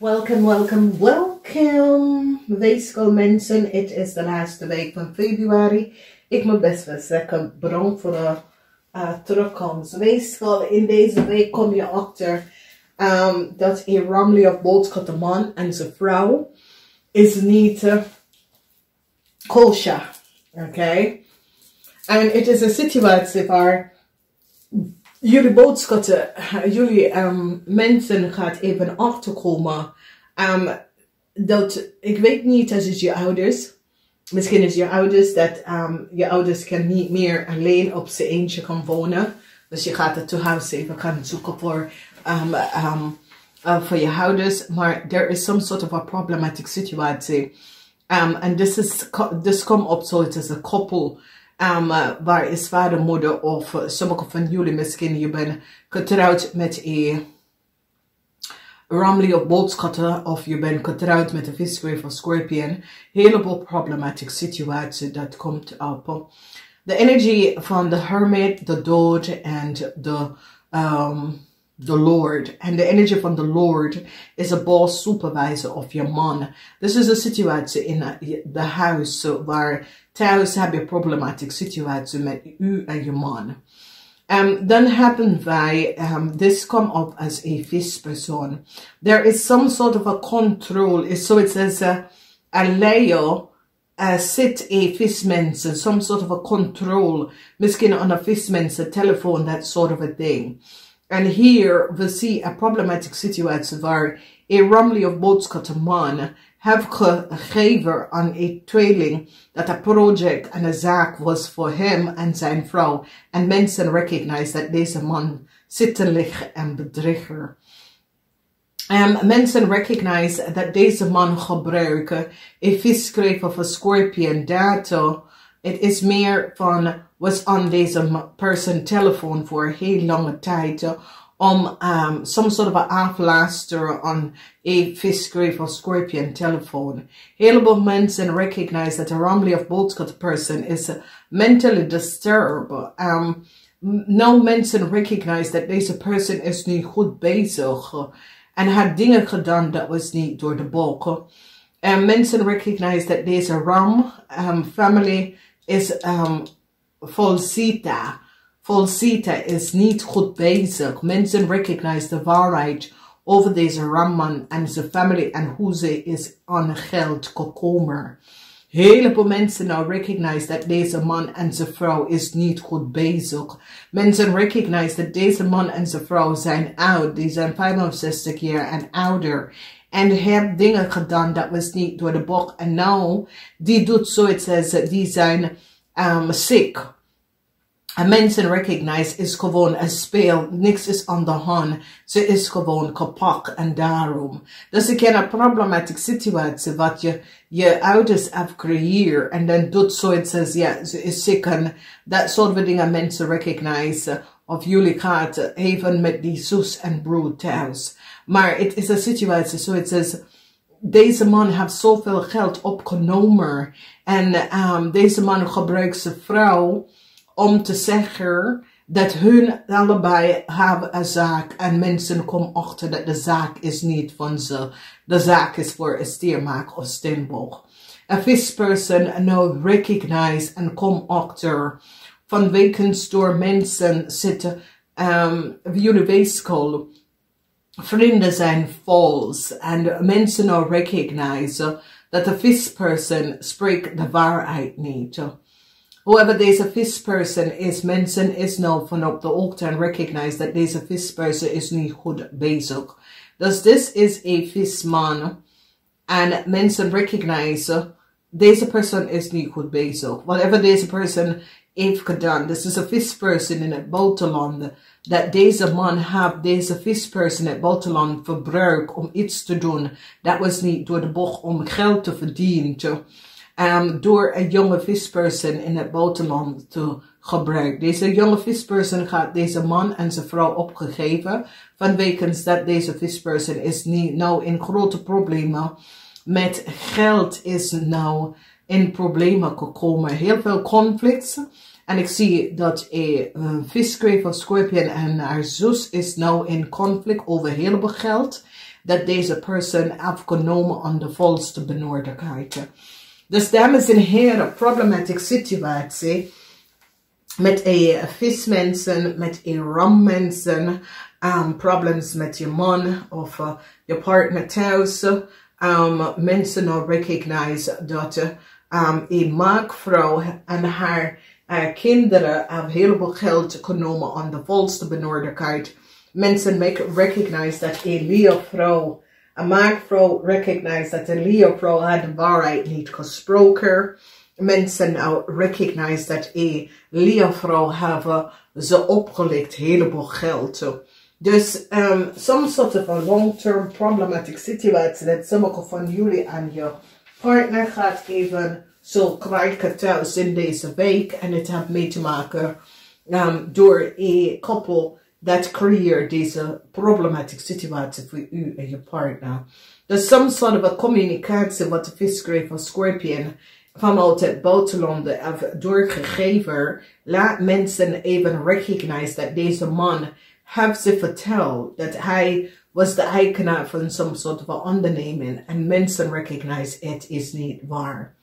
Welkom, welkom, welkom. Weegschaal mensen, het is de laatste week van februari. Ik moet best wel zeggen, bedankt voor de terugkomst. Weegschaal, in deze week kom je achter dat een ramli of boodschap de man en zijn vrouw is niet kosher. Oké? En het is een situatie waar jullie boodschappen, jullie mensen gaat even achterkomen. Dat, ik weet niet, als het je ouders. Misschien is je ouders dat je ouders kan niet meer alleen op zijn eentje gaan wonen. Dus je gaat het huis even gaan zoeken voor je ouders. Maar there is some sort of a problematic situatie. And this come up so it is a couple. Waar is vader, moeder of sommige van jullie misschien je bent getrouwd met een ramli of boodschatten of je bent getrouwd met een visgrave of scorpion. Heleboel problematic situatie dat komt op. De energie van de hermit, de dood en de Lord. En de energie van de Lord is een boss supervisor of je man. This is een situatie in de huis waar thuis heb je problematische situatie met u en je man. Dan hebben wij, this come up as a vispersoon. There is some sort of a control. So it says a layer. Zit a vismensen, some sort of a control. Misschien on a vismensen telefoon, that sort of a thing. And here we see a problematic situatie waar een ramli of boodschap man heeft gegeven aan een tweeling dat een project en een zaak was voor hem en zijn vrouw. En mensen recognize dat deze man zit te liggen en bedrieger. Mensen recognize dat deze man gebruikt een visgrave of een scorpion data. Het is meer van, was on deze person telefoon voor heel lange tijd om some sort of a afluister on a visgrave of scorpion telefoon. Heleboel mensen recognize that a ramli of boodschap person is mentally disturbed. Nou mensen recognize that deze person is niet goed bezig en had dingen gedaan dat was niet door de boek. Mensen recognize that deze ram family is falsita. Falsita is niet goed bezig. Mensen recognize de waarheid over deze ramman en zijn family en hoe ze is aan geld gekomen. Heleboel mensen nou recognize dat deze man en zijn vrouw is niet goed bezig. Mensen recognize dat deze man en zijn vrouw zijn oud. Die zijn 65 jaar en ouder. En hebben dingen gedaan dat was niet door de boek. En nou, die doet zoiets als die zijn sick. En mensen recognize is gewoon een speel. Niks is aan de hand. Ze is gewoon kapot en daarom. Dus ik ken een problematische situatie wat je ouders hebben gecreëerd. En dan doet zoiets als ja, ze is ziek en dat soort van dingen mensen recognize. Of jullie gaat even met die zus en broer thuis. Maar het is een situatie zoiets als deze man heeft zoveel geld opgenomen. En deze man gebruikt zijn vrouw om te zeggen dat hun allebei hebben een zaak. En mensen komen achter dat de zaak is niet van ze. De zaak is voor een stiermaak of steenboog. Een visperson nou recognize en kom achter. Vanwege door mensen zitten, jullie weegschaal. Vrienden zijn vals. En mensen nou recognize dat de visperson spreekt de waarheid niet. However, deze visperson is, mensen is nou vanop de hoogte en recognize dat deze visperson is niet goed bezig. Dus this is a visman. En mensen recognize, deze persoon is niet goed bezig. Whatever deze persoon heeft gedaan, this is a visperson in het buitenland. Dat deze man heeft deze visperson in het buitenland verbruikt om iets te doen. Dat was niet door de bocht om geld te verdienen. Door een jonge visperson in het buitenland te gebruiken. Deze jonge visperson gaat deze man en zijn vrouw opgegeven. Vanwege dat deze visperson is niet nou in grote problemen. Met geld is nou in problemen gekomen. Heel veel conflicts. En ik zie dat een visgrave of scorpion en haar zus is nou in conflict over heel veel geld. dat deze person heeft genomen aan de volste benodigheid. Dus dames en heren, problematische situatie met vismensen, met rammensen, problems met je man of je partner thuis. Mensen nou recognize dat een maakvrouw en haar kinderen hebben heel veel geld genomen aan de volste benodigheid. Mensen recognize dat een leervrouw, een maakvrouw recognize dat een leervrouw had de waarheid niet gesproken. Mensen nou recognize dat een leervrouw hebben ze opgelegd heleboel geld. Dus some sort of a long-term problematic situatie dat sommige van jullie en je partner gaat even zo krijgen thuis in deze week. En het heeft mee te maken door een koppel dat creëert deze problematische situatie voor u en je partner. Dus some sort of a communicatie wat de visgreep of scorpion vanuit het buitenland heeft doorgegeven. Laat mensen even recognize dat deze man heeft ze verteld dat hij was de eigenaar van some sort of onderneming. En mensen recognize het is niet waar.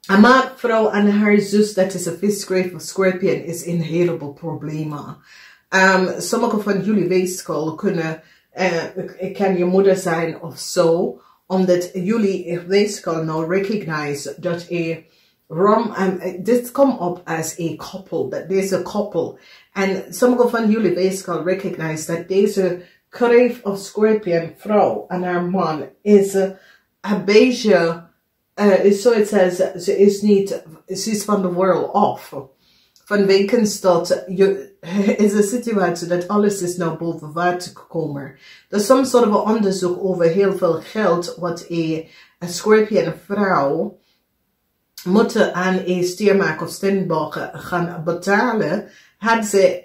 Een maakvrouw en haar zus, dat is een visgreep of scorpion, is in heleboel problemen. Sommige van jullie weegschaal kunnen, kan je moeder zijn of zo, omdat jullie weegschaal nou recognize dat dit komt op als een koppel, dat deze koppel. En sommige van jullie weegschaal recognize dat deze kreef of scorpion vrouw en haar man is een beetje, zoiets als, ze is van de wereld af. Vanwege dat is een situatie dat alles is nou boven water gekomen. Er is soms soort van onderzoek over heel veel geld wat een scorpion vrouw moet aan een stiermaker of steenbakker gaan betalen. Had ze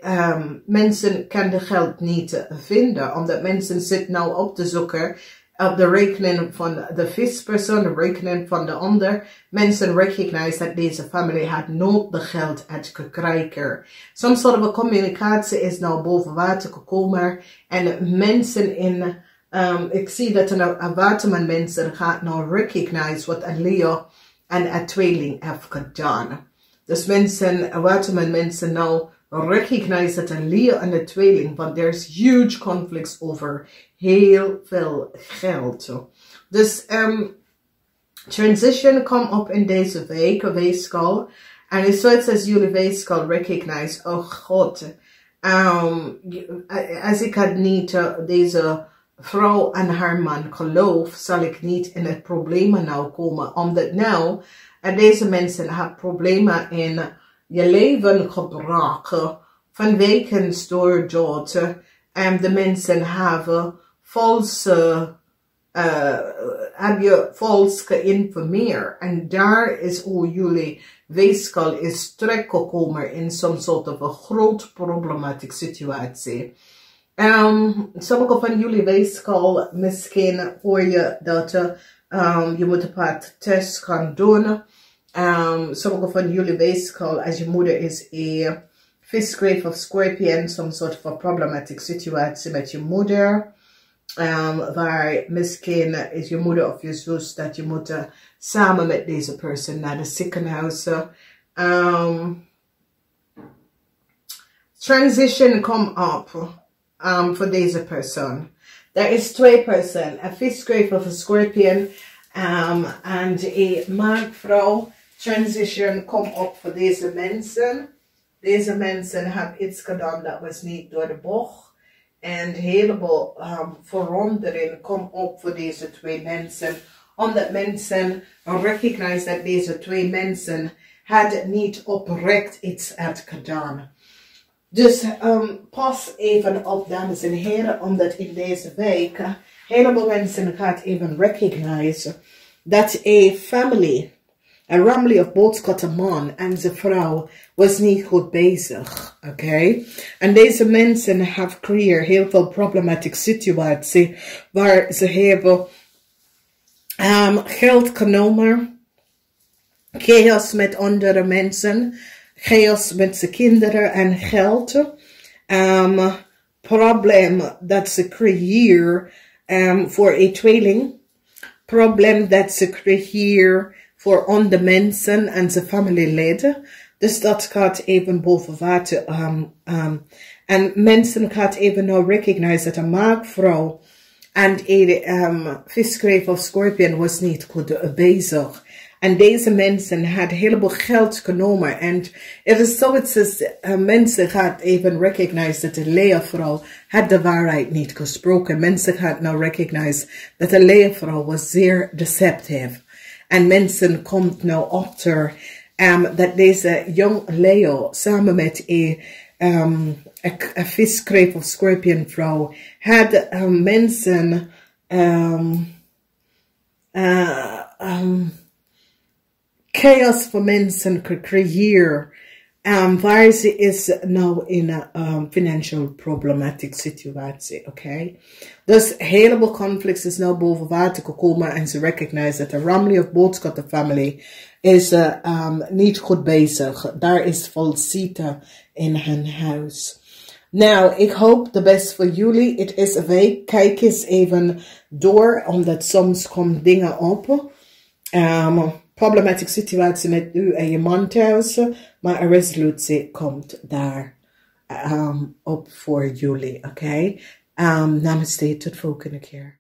mensen kan de geld niet vinden, omdat mensen zitten nou op te zoeken op de rekening van de vispersoon, de rekening van de ander. Mensen recognize dat deze familie had nooit de geld uitgekregen. Soms soort van communicatie is nou boven water gekomen en mensen in, ik zie dat er een waterman mensen gaat nou recognize wat een Leo en een tweeling heeft gedaan. Dus mensen, waterman mensen nou recognize dat een Leo en een tweeling, want there's huge conflicts over heel veel geld. Dus transition komt op in deze week, weegschaal. En het is zoiets als jullie weegschaal recognize, oh God, als ik het niet deze vrouw en haar man geloof, zal ik niet in het problemen nou komen. Omdat nou, deze mensen hebben problemen in je leven gebracht vanwege doordat de mensen hebben vals geïnformeerd. En daar is hoe jullie weegschaal is terechtgekomen in some sort of een groot problematische situatie. Sommige van jullie weegschaal, misschien hoor je dat je moet een paar tests gaan doen. Sommige van jullie weegschaal, als je moeder is een visgreep of scorpion, some sort of a problematic situatie met je moeder. Waar misschien is je moeder of je zus dat je moet samen met deze persoon naar de ziekenhuis. Transition come up voor deze persoon. Er is twee personen, een visgreep of een scorpion en een maagvrouw. Transition come op voor deze mensen. Deze mensen hebben iets gedaan dat was niet door de bocht. En een heleboel verandering komt op voor deze twee mensen. Omdat mensen recognize dat deze twee mensen hadden niet oprecht iets had gedaan. Dus pas even op, dames en heren, omdat in deze week een heleboel mensen gaat even recognize dat een family, een family of boodschap, een man en zijn vrouw, was niet goed bezig. Oké? En deze mensen hebben gecreëerd heel veel problematische situatie waar ze hebben geld genomen, chaos met andere mensen, chaos met zijn kinderen en geld. Probleem dat ze creëren voor een tweeling. Probleem dat ze creëren voor andere mensen en zijn familieleden. Dus dat gaat even boven water. En mensen gaat even nou recognize dat een maagvrouw en een viskreef of scorpion was niet goed bezig. En deze mensen hadden een heleboel geld genomen. En het is zoiets als mensen gaat even recognize dat de leervrouw had de waarheid niet gesproken. Mensen gaat nou recognize dat de leervrouw was zeer deceptief. En mensen komt nou achter dat deze jong Leo samen met een viskreef of scorpion vrouw had mensen chaos voor mensen gecreëerd waar ze is nou in een financial problematic situatie, oké? Dus een heleboel conflicts is nou boven water gekomen en ze recognize dat de family of boodschap de family is niet goed bezig. Daar is falsite in hun huis. Nou, ik hoop de best voor jullie. Het is een week. Kijk eens even door, omdat soms komen dingen op. Problematic situatie met u en je man thuis, maar een resolutie komt daar op voor jullie, oké? Namaste, tot volgende keer.